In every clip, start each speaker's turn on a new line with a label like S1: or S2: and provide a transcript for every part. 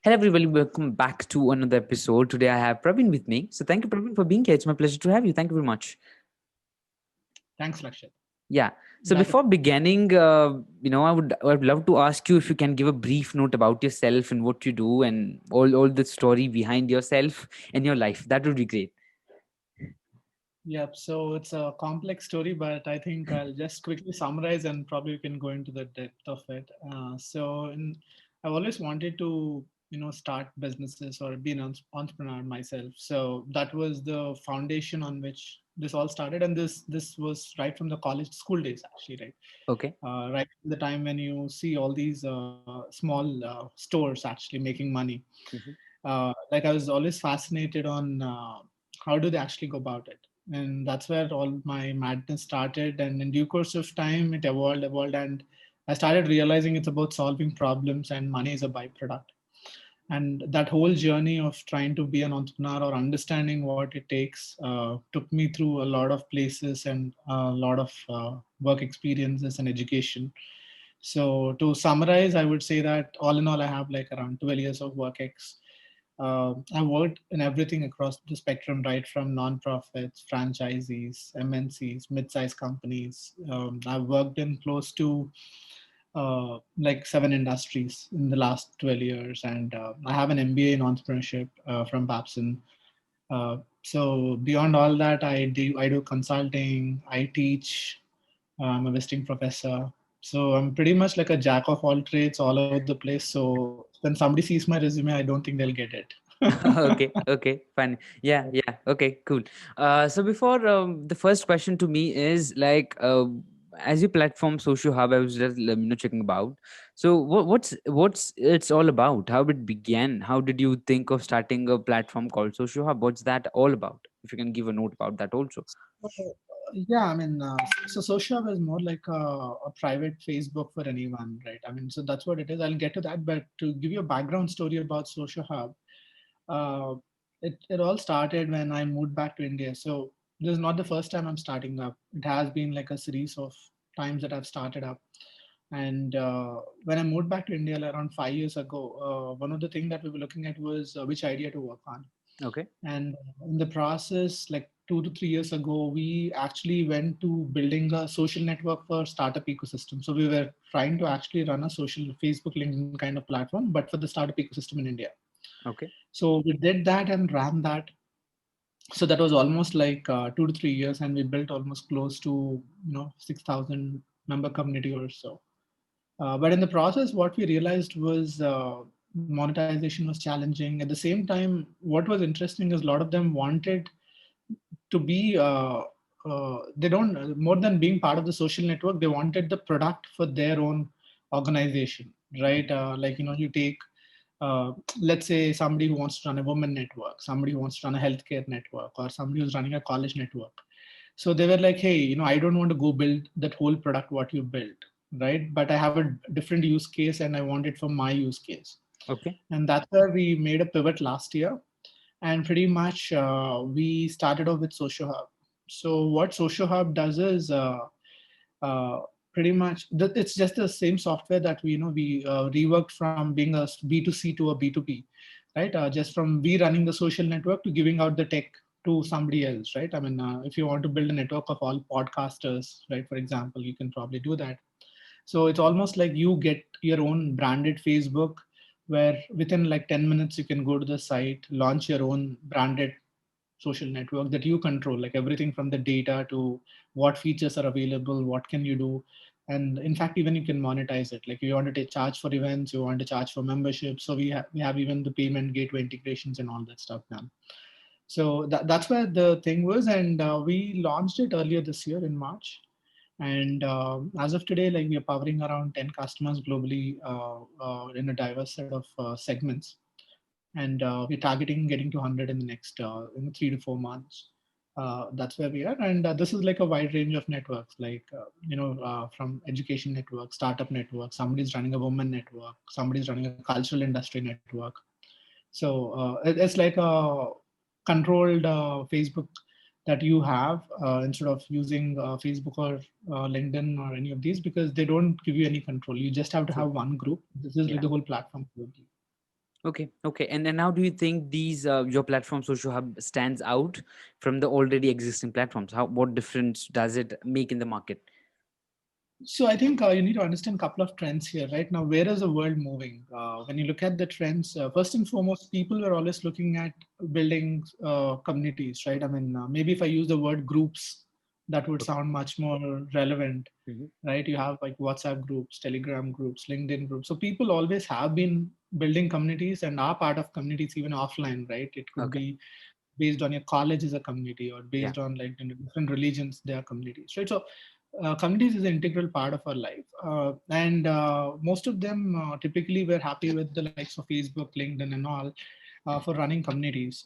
S1: Hello, everybody. Welcome back to another episode. Today, I have Praveen with me. So, thank you, Praveen, for being here. It's my pleasure to have you. Thank you very much.
S2: Thanks, Lakshit.
S1: Yeah. So,
S2: Glad to.
S1: before beginning, I would love to ask you if you can give a brief note about yourself and what you do and all the story behind yourself and your life. That would be great.
S2: Yep. So it's a complex story, but I think I'll just quickly summarize and probably we can go into the depth of it. I've always wanted to, start businesses or be an entrepreneur myself. So that was the foundation on which this all started, and this was right from the college school days, actually, right?
S1: Okay.
S2: Right from the time when you see all these small stores actually making money.
S1: Mhm.
S2: Like I was always fascinated on how do they actually go about it, and that's where all my madness started. And in due course of time, it evolved, and I started realizing it's about solving problems, and money is a byproduct. And that whole journey of trying to be an entrepreneur or understanding what it takes took me through a lot of places and a lot of work experiences and education. So to summarize, I would say that all in all, I have like around 12 years of work I've worked in everything across the spectrum, right from nonprofits, franchisees, MNCs, mid-sized companies. I've worked in close to like 7 industries in the last 12 years, and I have an MBA in entrepreneurship from Babson. So beyond all that, I do consulting, I teach, I'm a visiting professor. So I'm pretty much like a jack of all trades all over the place. So when somebody sees my resume, I don't think they'll get it.
S1: Okay, okay, fine. Yeah, yeah. Okay, cool. So before the first question to me is like, as your platform Social Hub, I was just checking about. So what's it's all about? How it began? How did you think of starting a platform called Social Hub? What's that all about? If you can give a note about that also.
S2: Yeah, I mean, so Social Hub is more like a private Facebook for anyone, right? I mean, so that's what it is. I'll get to that, but to give you a background story about Social Hub, uh, it all started when I moved back to India. So this is not the first time I'm starting up. It has been like a series of times that I've started up. And when I moved back to India around 5 years ago, one of the things that we were looking at was which idea to work on.
S1: Okay.
S2: And in the process, like 2 to 3 years ago, we actually went to building a social network for startup ecosystem. So we were trying to actually run a social Facebook, LinkedIn kind of platform, but for the startup ecosystem in India.
S1: Okay.
S2: So we did that and ran that. So that was almost like 2 to 3 years, and we built almost close to 6,000 member community or so. But in the process, what we realized was monetization was challenging. At the same time, what was interesting is a lot of them wanted to be they don't more than being part of the social network, they wanted the product for their own organization, right? Like you take let's say somebody who wants to run a women network, somebody who wants to run a healthcare network, or somebody who's running a college network. So they were like, hey, I don't want to go build that whole product what you built, right? But I have a different use case and I want it for my use case.
S1: Okay.
S2: And that's where we made a pivot last year. And pretty much we started off with Social Hub. So what Social Hub does is uh, pretty much it's just the same software that we reworked from being a B2C to a B2B, right? Just from we running the social network to giving out the tech to somebody else, right? I mean, if you want to build a network of all podcasters, right, for example, you can probably do that. So it's almost like you get your own branded Facebook, where within like 10 minutes you can go to the site, launch your own branded social network that you control, like everything from the data to what features are available, what can you do. And in fact, even you can monetize it. Like if you want to charge for events, you want to charge for membership. So we have even the payment gateway integrations and all that stuff now. So that's where the thing was. And we launched it earlier this year in March. And as of today, like we are powering around 10 customers globally in a diverse set of segments. And we're targeting getting to 100 in the next 3 to 4 months. That's where we are. And this is like a wide range of networks, like, from education network, startup network, somebody's running a women network, somebody's running a cultural industry network. So it's like a controlled Facebook that you have instead of using Facebook or LinkedIn or any of these, because they don't give you any control. You just have to
S1: True.
S2: have one group. This is like
S1: Yeah.
S2: the whole platform.
S1: Okay, okay. And then how do you think these your platform Social Hub stands out from the already existing platforms? How, what difference does it make in the market?
S2: So I think you need to understand a couple of trends here. Right now, where is the world moving? When you look at the trends, first and foremost, people were always looking at building communities, right? I mean, maybe if I use the word groups, that would
S1: Okay.
S2: sound much more relevant,
S1: Hmm.
S2: right? You have like WhatsApp groups, Telegram groups, LinkedIn groups. So people always have been building communities and are part of communities even offline, right? It could
S1: Okay.
S2: be based on your college is a community, or
S1: Yeah.
S2: based on like different religions, they are communities, right? So communities is an integral part of our life, and most of them typically we're happy with the likes of Facebook, LinkedIn, and all for running communities.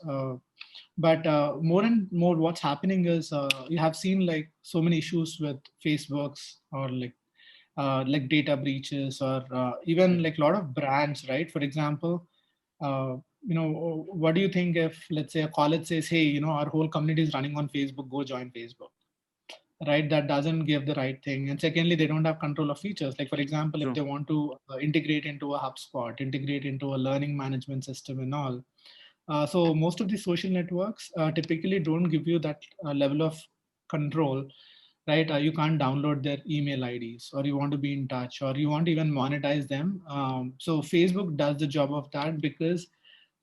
S2: But more and more, what's happening is you have seen like so many issues with Facebooks, or like data breaches, or even
S1: Mhm.
S2: like a lot of brands, right? For example, uh, what do you think if, let's say, a college says, hey, our whole community is running on Facebook, go join Facebook, right? That doesn't give the right thing. And secondly, they don't have control of features. Like, for example, if
S1: True.
S2: they want to integrate into a HubSpot, integrate into a learning management system and all. So most of the social networks typically don't give you that level of control, right? You can't download their email IDs, or you want to be in touch, or you want to even monetize them. So Facebook does the job of that because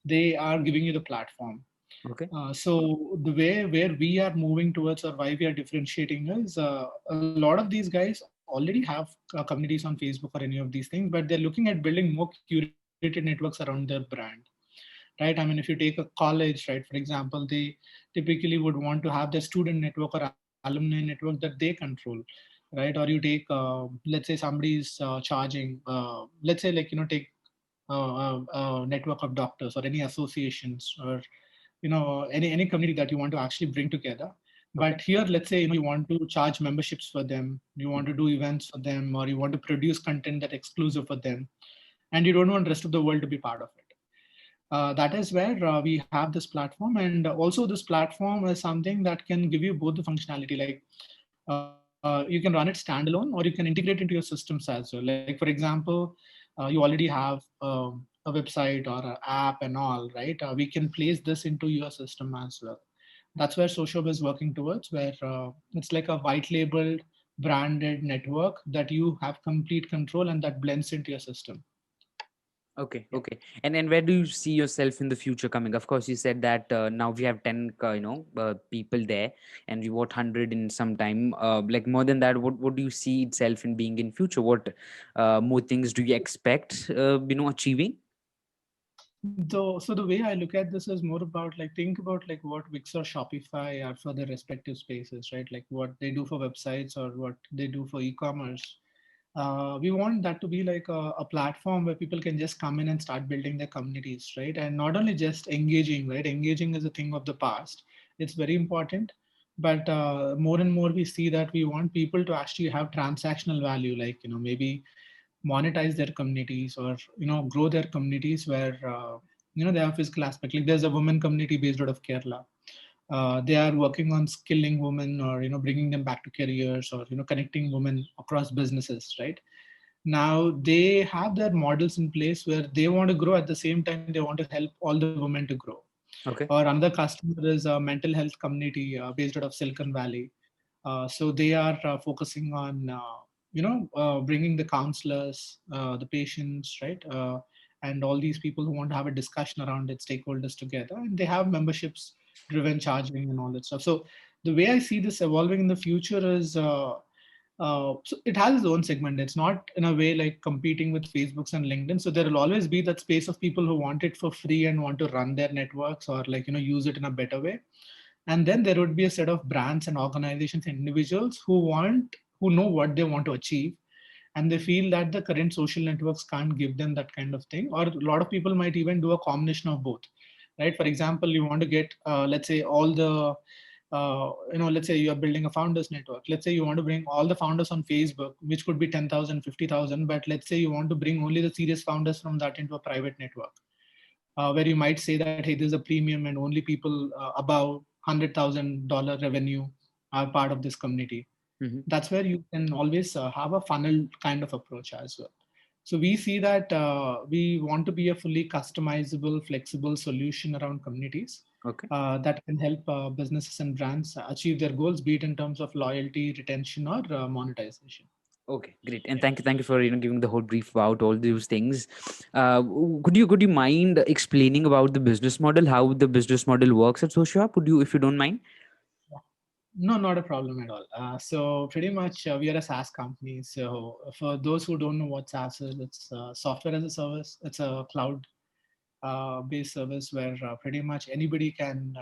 S2: they are giving you the platform.
S1: Okay.
S2: So the way where we are moving towards, or why we are differentiating, is a lot of these guys already have communities on Facebook or any of these things, but they're looking at building more curated networks around their brand, right? I mean, if you take a college, right, for example, they typically would want to have their student network or alumni network that they control, right? Or you take, let's say somebody's charging, let's say, like, take network of doctors or any associations, or any community that you want to actually bring together.
S1: Okay.
S2: But here, let's say, you want to charge memberships for them, you want
S1: Mhm.
S2: to do events for them, or you want to produce content that exclusive for them, and you don't want the rest of the world to be part of it. That is where we have this platform. And also, this platform is something that can give you both the functionality. Like, you can run it standalone, or you can integrate into your systems as well. Like, for example, you already have a website or an app and all, right? We can place this into your system as well. That's where Sociob is working towards, where it's like a white labeled branded network that you have complete control, and that blends into your system.
S1: Okay, okay. And where do you see yourself in the future coming? Of course, you said that now we have 10, people there, and we want 100 in some time. Like more than that, what do you see itself in being in future? What more things do you expect, achieving?
S2: So the way I look at this is more about, like, think about like what Wix or Shopify are for their respective spaces, right? Like what they do for websites or what they do for e-commerce. We want that to be like a platform where people can just come in and start building their communities, right? And not only just engaging, right? Engaging is a thing of the past. It's very important, but more and more we see that we want people to actually have transactional value, like, maybe monetize their communities, or grow their communities where they have physical aspect. Like, there's a women community based out of Kerala. They are working on skilling women, or bringing them back to careers, or connecting women across businesses, right? Now they have their models in place where they want to grow, at the same time they want to help all the women to grow.
S1: Okay.
S2: Or another customer is a mental health community based out of Silicon Valley. So they are focusing on bringing the counselors, the patients, right, and all these people who want to have a discussion around it, stakeholders together, and they have memberships driven charging and all that stuff. So the way I see this evolving in the future is, so it has its own segment. It's not in a way like competing with Facebooks and LinkedIn. So there will always be that space of people who want it for free and want to run their networks, or like use it in a better way. And then there would be a set of brands and organizations and individuals who know what they want to achieve, and they feel that the current social networks can't give them that kind of thing. Or a lot of people might even do a combination of both, right? For example, you want to get, let's say, all the let's say you are building a founders network. Let's say you want to bring all the founders on Facebook, which could be 10,000, 50,000. But let's say you want to bring only the serious founders from that into a private network, where you might say that, hey, there's a premium and only people above $100,000 revenue are part of this community.
S1: Hmm.
S2: That's where you can always have a funnel kind of approach as well. So we see that we want to be a fully customizable, flexible solution around communities
S1: Okay.
S2: that can help businesses and brands achieve their goals, be it in terms of loyalty, retention, or monetization.
S1: Okay, great, and thank you for giving the whole brief about all those things. Could you mind explaining about the business model, how the business model works at SocialHub? Would you, if you don't mind?
S2: No, not a problem at all. So pretty much we are a SaaS company. So for those who don't know what SaaS is, it's software as a service. It's a cloud based service where pretty much anybody can,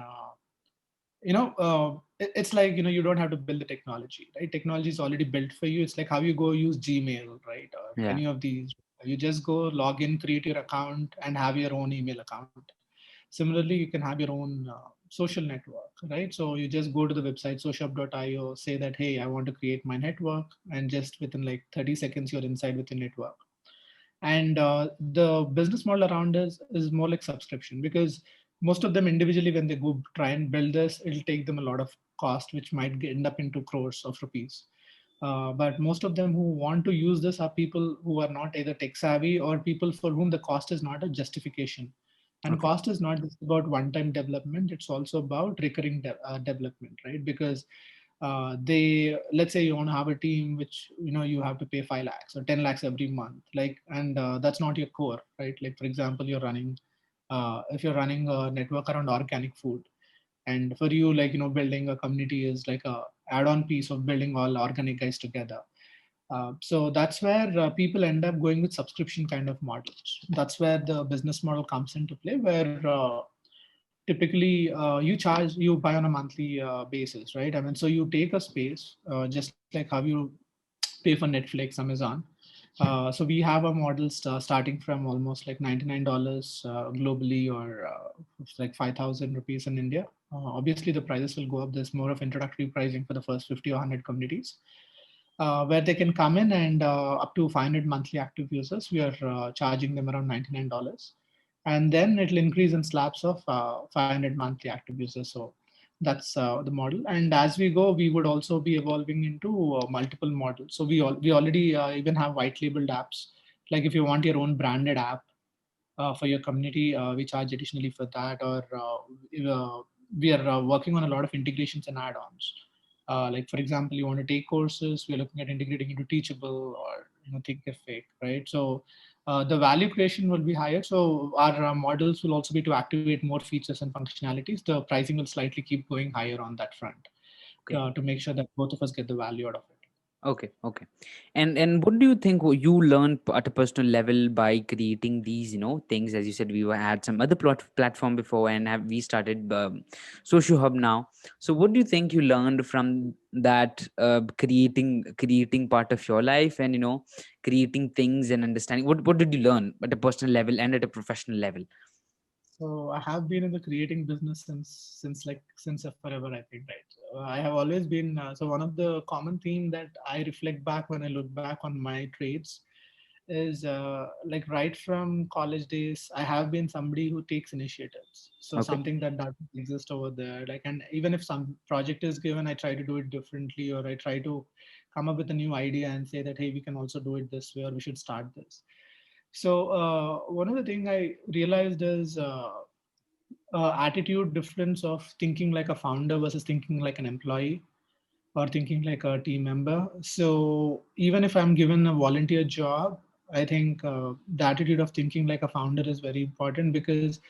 S2: it's like, you don't have to build the technology, right? Technology is already built for you. It's like how you go use Gmail, right? Or
S1: Yeah.
S2: any of these. You just go log in, create your account, and have your own email account. Similarly, you can have your own social network, right? So you just go to the website socialhub.io, say that, hey, I want to create my network, and just within like 30 seconds, you're inside with your network. And the business model around this is more like subscription, because most of them individually, when they go try and build this, it'll take them a lot of cost, which might end up into crores of rupees. But most of them who want to use this are people who are not either tech savvy or people for whom the cost is not a justification. And
S1: Okay.
S2: cost is not just about one-time development; it's also about recurring development, right? Because they, let's say you want to have a team which, you have to pay 5 lakhs or 10 lakhs every month, like, and that's not your core, right? Like, for example, you're running if you're running a network around organic food, and for you, like, building a community is like a add-on piece of building all organic guys together. So that's where people end up going with subscription kind of models. That's where the business model comes into play, where typically you buy on a monthly basis, right? I mean, so you take a space, just like how you pay for Netflix, Amazon. So we have a model starting from almost like $99 globally, or it's like 5,000 rupees in India. Obviously, the prices will go up. There's more of introductory pricing for the first 50 or 100 communities, where they can come in, and up to 500 monthly active users, we are charging them around $99. And then it'll increase in slabs of 500 monthly active users. So that's the model. And as we go, we would also be evolving into multiple models. So we already even have white labeled apps. Like if you want your own branded app for your community, we charge additionally for that. Or we are working on a lot of integrations and add-ons. Like for example, you want to take courses, we're looking at integrating into Teachable or Thinkific, right? So the value creation will be higher. So our models will also be to activate more features and functionalities. The pricing will slightly keep going higher on that front
S1: Okay.
S2: to make sure that both of us get the value out of it.
S1: Okay, okay. And what do you think you learn at a personal level by creating these, things? As you said, we were had some other platform before, and have we started Social Hub now. So what do you think you learned from that, creating part of your life, and creating things and understanding? What did you learn at a personal level and at a professional level?
S2: So I have been in the creating business since forever, I think, right? I have always been so one of the common theme that I reflect back when I look back on my trades is like right from college days, I have been somebody who takes initiatives. So
S1: Okay.
S2: something that doesn't exist over there, like, and even if some project is given, I try to do it differently, or I try to come up with a new idea and say that, hey, we can also do it this way, or we should start this. So one of the thing I realized is attitude difference of thinking like a founder versus thinking like an employee or thinking like a team member. So even if I'm given a volunteer job, I think the attitude of thinking like a founder is very important, because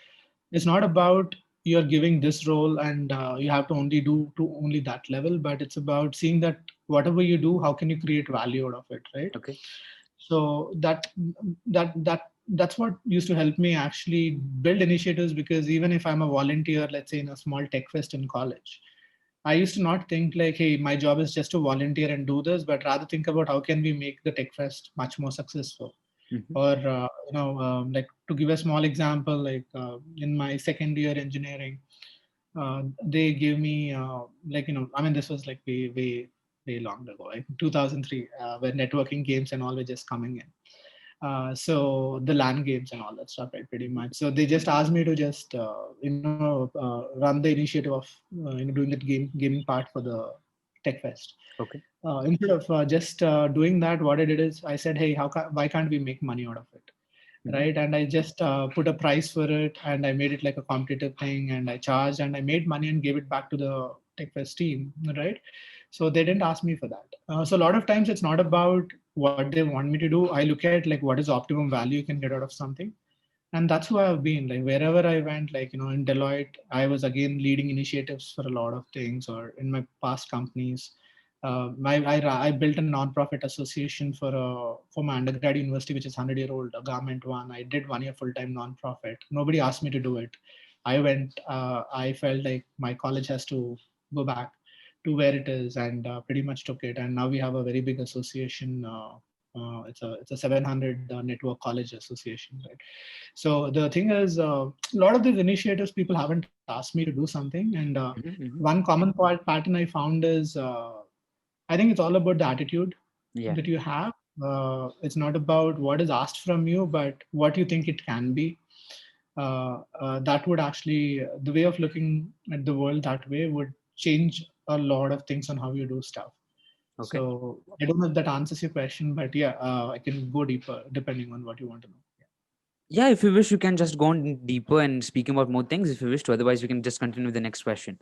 S2: it's not about you're giving this role and you have to only do to only that level, but it's about seeing that whatever you do, how can you create value out of it, right?
S1: Okay.
S2: So that's what used to help me actually build initiatives, because even if I'm a volunteer, let's say in a small tech fest in college, I used to not think like, hey, my job is just to volunteer and do this, but rather think about how can we make the tech fest much more successful.
S1: Hmm.
S2: Or like, to give a small example, like in my second year engineering, they gave me like, I mean, this was like way long ago, like 2003, where networking games and all were just coming in. So the LAN games and all that stuff, right? Pretty much. So they just asked me to just run the initiative of doing the gaming part for the TechFest.
S1: Okay.
S2: Instead of just doing that, what I did is I said, hey, why can't we make money out of it?
S1: Mhm.
S2: Right. And I just put a price for it, and I made it like a competitive thing, and I charged and I made money and gave it back to the TechFest team. Right. So they didn't ask me for that. So a lot of times it's not about what they want me to do. I look at like what is optimum value you can get out of something. And that's who I've been. Like wherever I went, like, in Deloitte, I was again leading initiatives for a lot of things, or in my past companies. I built a non-profit association for my undergrad university, which is 100-year-old, a government one. I did 1 year full-time non-profit. Nobody asked me to do it. I went. I felt like my college has to go back to where it is, and pretty much took it. And now we have a very big association. It's a 700 network college association, right? So the thing is, a lot of these initiatives, people haven't asked me to do something. And
S1: Mhm. Mhm.
S2: one common pattern I found is, I think it's all about the attitude
S1: Yeah.
S2: that you have. It's not about what is asked from you, but what you think it can be. That would actually, the way of looking at the world that way would change a lot of things on how you do stuff.
S1: Okay.
S2: So I don't know if that answers your question, but yeah, I can go deeper depending on what you want to know.
S1: Yeah, if you wish, you can just go on deeper and speak about more things if you wish to. Otherwise, we can just continue with the next question.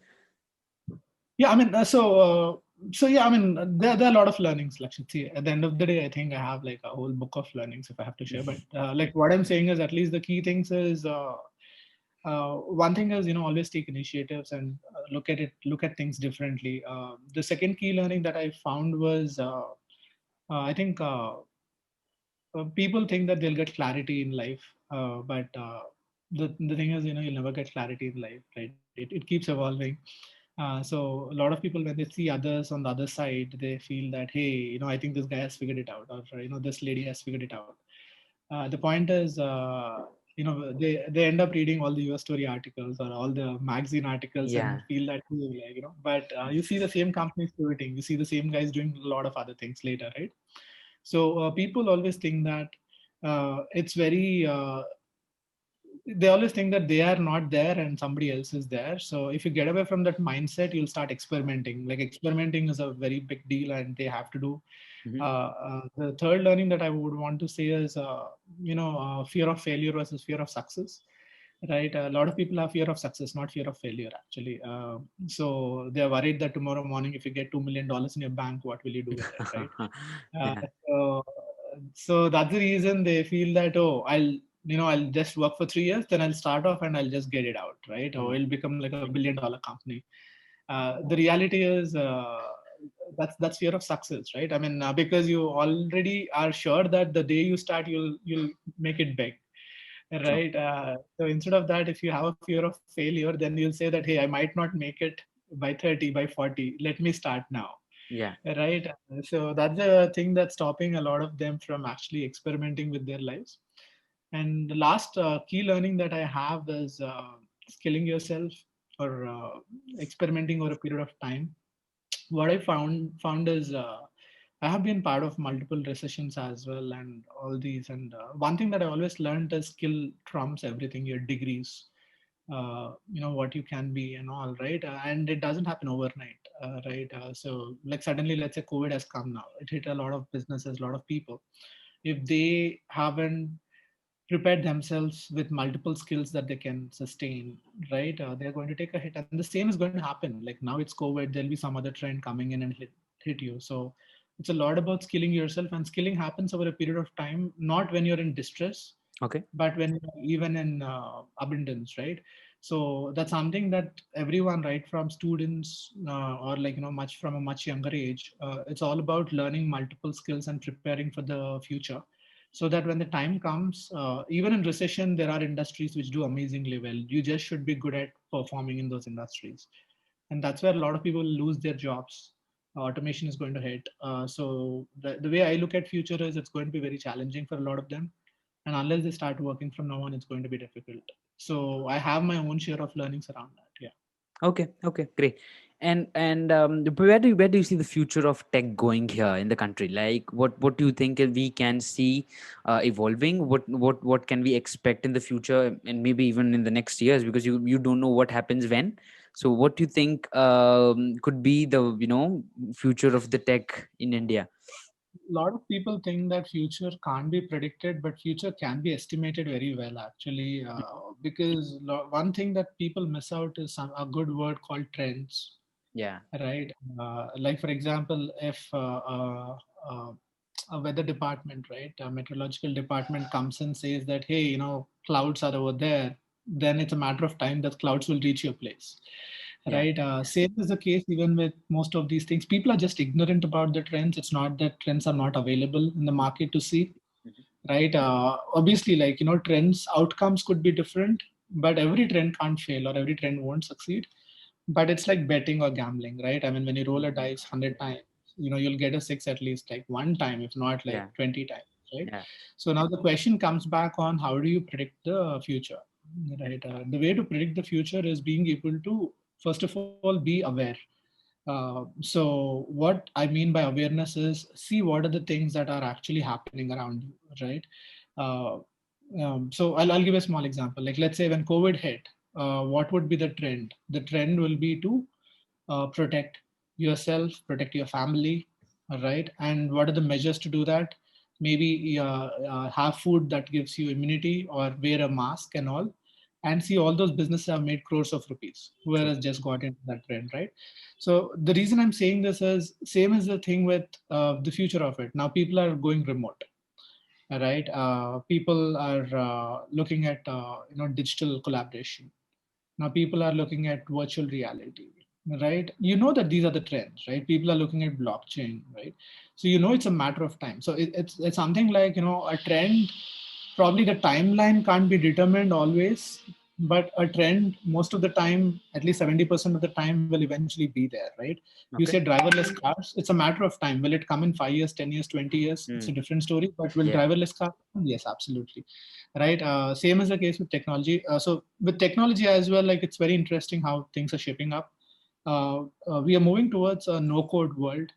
S2: Yeah, I mean, so yeah, I mean, there are a lot of learnings, Lakshit. See, at the end of the day, I think I have like a whole book of learnings if I have to share. But like what I'm saying is, at least the key things is, one thing is, always take initiatives and look at things differently. The second key learning that I found was, I think people think that they'll get clarity in life, but the thing is, you'll never get clarity in life, right? It keeps evolving. So a lot of people, when they see others on the other side, they feel that, hey, I think this guy has figured it out, or this lady has figured it out. The point is, they end up reading all the US story articles or all the magazine articles and
S1: Yeah.
S2: feel that, "Ooh," like, but you see the same companies pivoting, you see the same guys doing a lot of other things later, right? So people always think that it's very they always think that they are not there and somebody else is there. So if you get away from that mindset, you'll start experimenting. Like experimenting is a very big deal, and they have to do.
S1: Mhm.
S2: The third learning that I would want to say is, fear of failure versus fear of success. Right, a lot of people have fear of success, not fear of failure. Actually, so they're worried that tomorrow morning, if you get $2 million in your bank, what will you do with it, right? Uh,
S1: Yeah.
S2: so, so that's the reason they feel that, oh, I'll just work for 3 years, then I'll start off and I'll just get it out, right? Or
S1: Mm.
S2: it'll become like $1 billion company. The reality is, that's fear of success, right? I mean, because you already are sure that the day you start, you'll make it big,
S1: True.
S2: right? So instead of that, if you have a fear of failure, then you'll say that, hey, I might not make it by 30, by 40. Let me start now,
S1: Yeah.
S2: right? So that's the thing that's stopping a lot of them from actually experimenting with their lives. And the last key learning that I have is skilling yourself, or experimenting over a period of time. What I found is, I have been part of multiple recessions as well, and all these. And one thing that I always learned is skill trumps everything. Your degrees, what you can be and all, right? And it doesn't happen overnight, right? So like suddenly, let's say COVID has come now. It hit a lot of businesses, a lot of people. If they haven't prepared themselves with multiple skills that they can sustain, right? They're going to take a hit, and the same is going to happen. Like now it's COVID, there'll be some other trend coming in and hit you. So it's a lot about skilling yourself, and skilling happens over a period of time, not when you're in distress,
S1: Okay.
S2: but when even in abundance, right? So that's something that everyone, right, from students, or like much from a much younger age, it's all about learning multiple skills and preparing for the future, so that when the time comes, even in recession, there are industries which do amazingly well. You just should be good at performing in those industries, and that's where a lot of people lose their jobs. Automation is going to hit. So the way I look at future is, it's going to be very challenging for a lot of them, and unless they start working from now on, it's going to be difficult. So I have my own share of learnings around that. Yeah.
S1: Okay. Okay. Great. And where do you see the future of tech going here in the country? Like, what do you think we can see evolving? What can we expect in the future, and maybe even in the next years? Because you don't know what happens when. So what do you think could be the future of the tech in India?
S2: A lot of people think that future can't be predicted, but future can be estimated very well actually, because one thing that people miss out is a good word called trends,
S1: Yeah,
S2: right? Like for example, if uh, a weather department, right, a meteorological department comes and says that, hey, clouds are over there, then it's a matter of time that clouds will reach your place,
S1: yeah,
S2: right? Same is the case even with most of these things. People are just ignorant about the trends. It's not that trends are not available in the market to see,
S1: mhm,
S2: right? Obviously, like, trends outcomes could be different, but every trend can't fail or every trend won't succeed. But it's like betting or gambling, right? I mean, when you roll a
S1: mhm,
S2: dice 100 times, you'll get a six at least like one time, if not like
S1: yeah,
S2: 20 times, right?
S1: yeah,
S2: So now the question comes back on, how do you predict the future, right? The way to predict the future is being able to, first of all, be aware. So what I mean by awareness is, see what are the things that are actually happening around you, right? Uh, so I'll give a small example. Like, let's say when COVID hit, what would be the trend? The trend will be to protect yourself, protect your family, right? And what are the measures to do that? Maybe have food that gives you immunity, or wear a mask and all. And see, all those businesses have made crores of rupees. Whoever
S1: true.
S2: has just got into that trend, right? So the reason I'm saying this is same as the thing with the future of it. Now people are going remote, right? People are looking at digital collaboration. Now people are looking at virtual reality, right? You know that these are the trends, right? People are looking at blockchain, right? So it's a matter of time. So it's something like, a trend. Probably the timeline can't be determined always, but a trend most of the time, at least 70% of the time, will eventually be there, right? You say
S1: Okay.
S2: driverless cars, it's a matter of time. Will it come in 5 years, 10 years, 20 years? It's a
S1: Mm,
S2: different story. But will
S1: yeah.
S2: driverless cars come? Yes, absolutely, right? Same is the case with technology. So with technology as well, like, it's very interesting how things are shaping up. We are moving towards a no code world,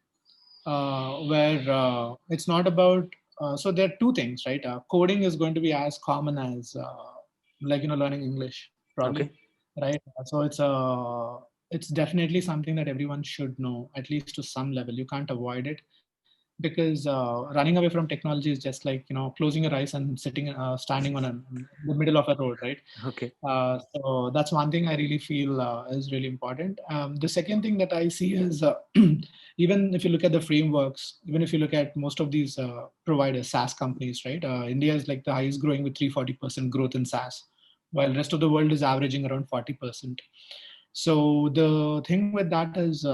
S2: where it's not about, so there are two things, right? Coding is going to be as common as like, learning English, probably,
S1: Okay.
S2: right? So it's definitely something that everyone should know, at least to some level. You can't avoid it, because running away from technology is just like, closing your eyes and sitting standing on the middle of a road, right?
S1: Okay.
S2: So that's one thing I really feel is really important. The second thing that I see is, even if you look at the frameworks, even if you look at most of these providers, SaaS companies, right? India is like the highest growing with 340% growth in SaaS, while rest of the world is averaging around 40%. So the thing with that is,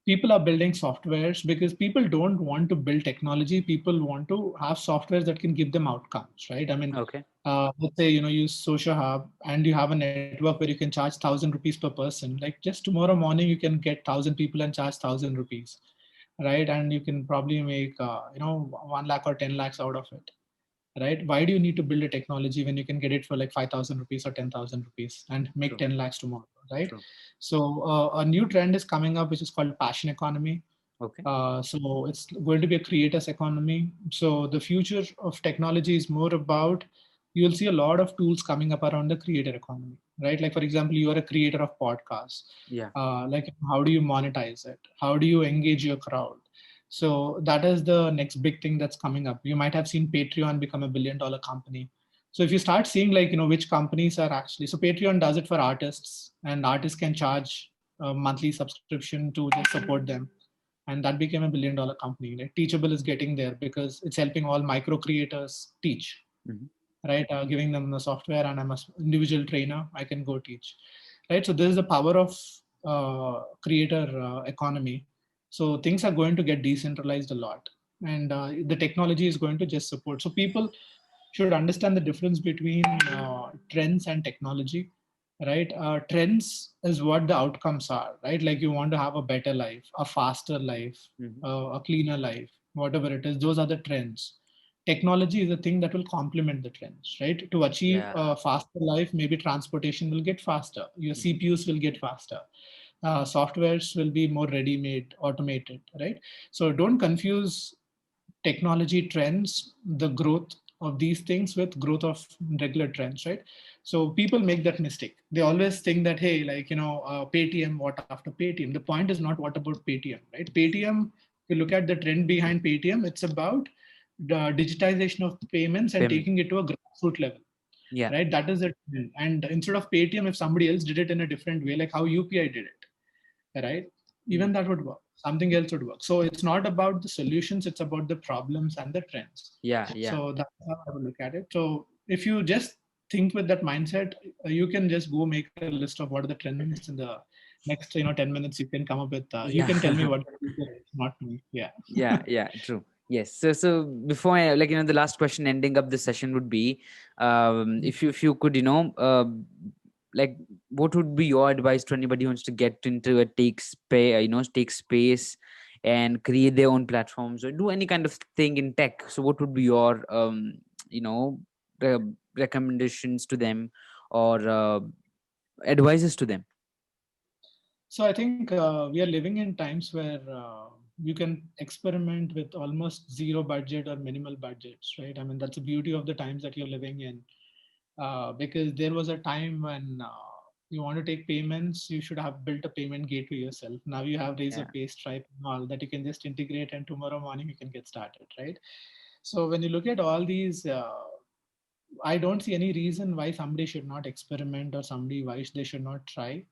S2: people are building softwares because people don't want to build technology. People want to have softwares that can give them outcomes, right? I mean,
S1: Okay.
S2: let's say, use Social Hub and you have a network where you can charge 1,000 rupees per person. Like, just tomorrow morning you can get 1,000 people and charge 1,000 rupees, right? And you can probably make 1 lakh or 10 lakhs out of it, right? Why do you need to build a technology when you can get it for like 5,000 rupees or 10,000 rupees and make
S1: True.
S2: 10 lakhs tomorrow, right?
S1: True.
S2: So a new trend is coming up, which is called passion economy.
S1: Okay.
S2: So it's going to be a creators economy. So the future of technology is more about, you'll see a lot of tools coming up around the creator economy, right? Like, for example, you are a creator of podcasts.
S1: Yeah.
S2: Like, how do you monetize it? How do you engage your crowd? So that is the next big thing that's coming up. You might have seen Patreon become a $1 billion company. So if you start seeing, like, which companies are actually, so Patreon does it for artists, and artists can charge a monthly subscription to just support them, and that became $1 billion company. Like, Teachable is getting there because it's helping all micro creators teach,
S1: Hmm.
S2: right? Giving them the software, and I'm an individual trainer, I can go teach, right? So this is the power of creator economy. So things are going to get decentralized a lot, and the technology is going to just support. So people should understand the difference between trends and technology, right? Trends is what the outcomes are, right? Like, you want to have a better life, a faster life,
S1: Hmm.
S2: a cleaner life, whatever it is. Those are the trends. Technology is a thing that will complement the trends, right? To achieve
S1: Yeah.
S2: a faster life, maybe transportation will get faster, your
S1: Hmm.
S2: CPUs will get faster, softwares will be more ready-made, automated, right? So don't confuse technology trends, the growth of these things, with growth of regular trends, right? So people make that mistake. They always think that, hey, like, Paytm, what after Paytm? The point is not what about Paytm, right? Paytm, if you look at the trend behind Paytm, it's about the digitization of payments and
S1: Payment.
S2: taking it to a grassroots level,
S1: Yeah.
S2: right? That is it. And instead of Paytm, if somebody else did it in a different way, like how UPI did it, right?
S1: Mm.
S2: Even that would work. Something else would work. So it's not about the solutions, it's about the problems and the trends.
S1: Yeah. Yeah.
S2: So that's how I would look at it. So if you just think with that mindset, you can just go make a list of what are the trends in the next 10 minutes. You can come up with you can tell me
S1: Yeah.
S2: what the future is, not me. Yeah.
S1: Yeah, yeah, true. Yes. So before I, like, the last question ending up the session would be, if you could, like, what would be your advice to anybody who wants to get into a take space and create their own platforms or do any kind of thing in tech? So what would be your you know recommendations to them, or advices to them?
S2: So I think we are living in times where you can experiment with almost zero budget or minimal budgets, right? I mean, that's the beauty of the times that you're living in. Because there was a time when you want to take payments, you should have built a payment gateway yourself. Now you have
S1: Yeah.
S2: Razorpay, Stripe, and all that you can just integrate, and tomorrow morning you can get started, right? So when you look at all these, I don't see any reason why somebody should not experiment or somebody why they should not try.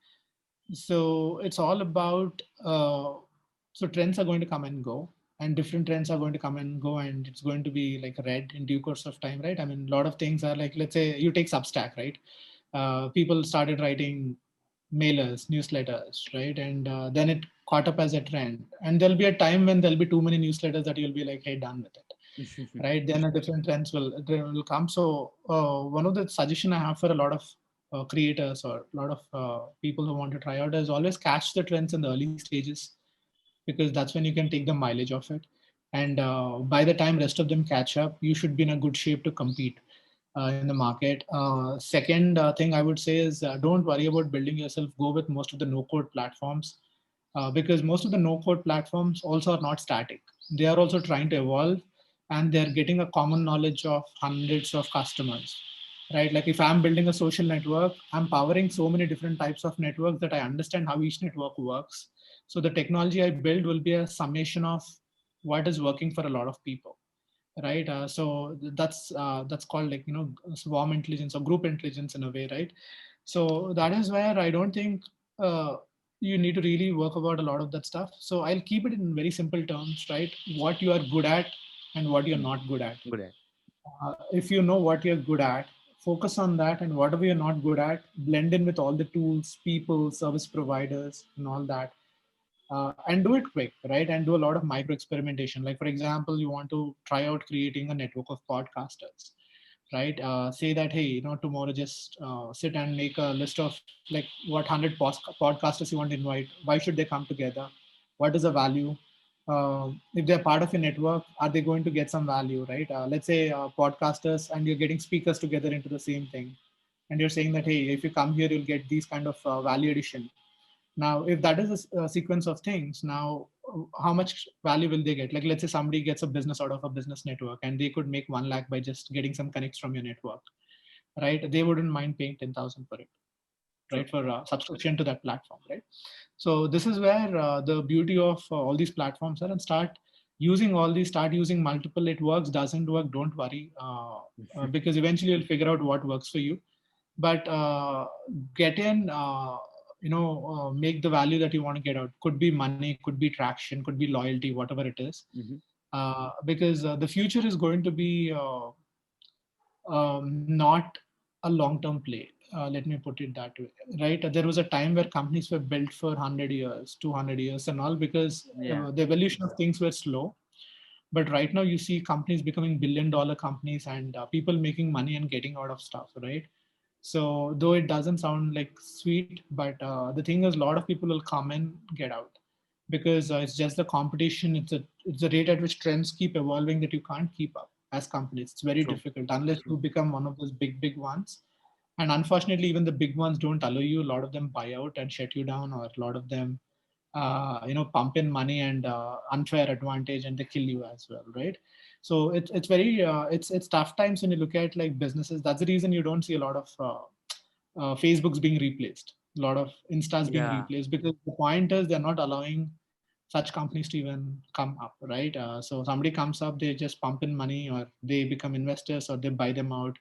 S2: So it's all about so trends are going to come and go, and different trends are going to come and go, and it's going to be like red in due course of time, right? I mean, a lot of things are like, let's say you take Substack, right? People started writing mailers, newsletters, right? And then it caught up as a trend, and there'll be a time when there'll be too many newsletters that you'll be like, hey, done with it, right? Then a different trends will come. So one of the suggestion I have for a lot of creators or a lot of people who want to try out is always catch the trends in the early stages, because that's when you can take the mileage of it. And by the time rest of them catch up, you should be in a good shape to compete in the market. Second thing I would say is don't worry about building yourself. Go with most of the no code platforms, because most of the no code platforms also are not static. They are also trying to evolve, and they're getting a common knowledge of hundreds of customers, right? Like if I'm building a social network, I'm powering so many different types of networks that I understand how each network works. So the technology I build will be a summation of what is working for a lot of people, right? So that's called, like, swarm intelligence or group intelligence in a way, right? So that is where I don't think uh, you need to really work about a lot of that stuff. So I'll keep it in very simple terms, right? What you are good at and what you're not good at.
S1: Good.
S2: If you know what you're good at, focus on that, and whatever you're not good at, blend in with all the tools, people, service providers, and all that. And do it quick, right? And do a lot of micro experimentation. Like, for example, you want to try out creating a network of podcasters, right? Say that, hey, tomorrow just sit and make a list of like what 100 podcasters you want to invite. Why should they come together? What is the value? If they're part of your network, are they going to get some value, right? Let's say podcasters, and you're getting speakers together into the same thing, and you're saying that, hey, if you come here, you'll get these kind of value addition. Now, if that is a sequence of things, now how much value will they get? Like, let's say somebody gets a business out of a business network, and they could make 1 lakh by just getting some connects from your network, right? They wouldn't mind paying 10,000 for it,
S1: True.
S2: right? For a subscription to that platform, right? So this is where the beauty of all these platforms are, and start using all these, start using multiple. It works, doesn't work, don't worry, because eventually you'll figure out what works for you. But get in, make the value that you want to get out. Could be money, could be traction, could be loyalty, whatever it is.
S1: Hmm.
S2: Because the future is going to be not a long-term play. Let me put it that way, right? There was a time where companies were built for 100 years, 200 years, and all, because
S1: Yeah.
S2: the evolution of things were slow. But right now, you see companies becoming billion-dollar companies, and people making money and getting out of stuff, right? So though it doesn't sound like sweet, but the thing is, a lot of people will come and get out, because it's just the competition. It's the rate at which trends keep evolving that you can't keep up as companies. It's very
S1: True.
S2: difficult unless
S1: True.
S2: you become one of those big ones. And unfortunately, even the big ones don't allow you. A lot of them buy out and shut you down, or a lot of them pump in money and unfair advantage, and they kill you as well, right? So it's very it's tough times when you look at like businesses. That's the reason you don't see a lot of Facebook's being replaced, a lot of Insta's being
S1: Yeah.
S2: replaced, because the point is they're not allowing such companies to even come up, right? So somebody comes up, they just pump in money, or they become investors, or they buy them out.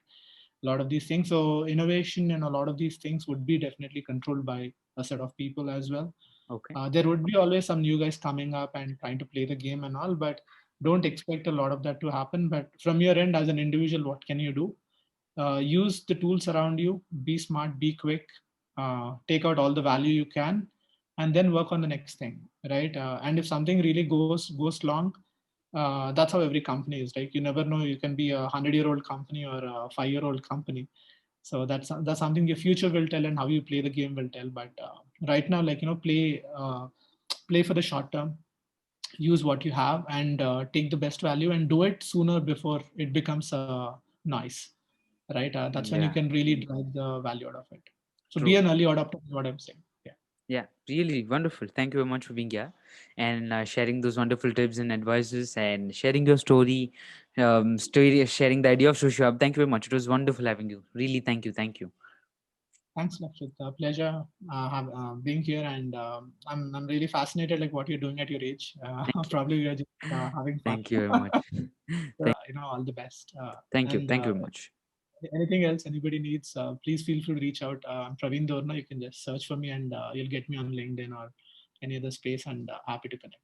S2: A lot of these things. So innovation and a lot of these things would be definitely controlled by a set of people as well.
S1: Okay.
S2: There would be always some new guys coming up and trying to play the game and all, but don't expect a lot of that to happen. But from your end, as an individual, what can you do? Use the tools around you, be smart, be quick, take out all the value you can, and then work on the next thing, right? And if something really goes long, that's how every company is. Like, you never know, you can be a 100-year-old company or a 5-year-old company. So that's something your future will tell, and how you play the game will tell. But right now, like, play for the short term, use what you have, and take the best value, and do it sooner before it becomes a noise, right? That's when you
S1: Yeah.
S2: can really drive the value out of it. So be
S1: True.
S2: an early adopter is what I'm saying. Yeah.
S1: Yeah, really wonderful. Thank you very much for being here and sharing those wonderful tips and advices and sharing your story, sharing the idea of Social Hub. Thank you very much. It was wonderful having you. Really, thank you. Thank you.
S2: Thanks, Lakshit. Pleasure being here, and I'm really fascinated like what you're doing at your age.
S1: Thank you.
S2: Probably you're just having fun.
S1: Thank you very much. Thank,
S2: All the best.
S1: thank you.
S2: And
S1: Thank you very much.
S2: anything else anybody needs, please feel free to reach out. I'm Praveen Dorna. You can just search for me, and you'll get me on LinkedIn or any other space, and happy to connect.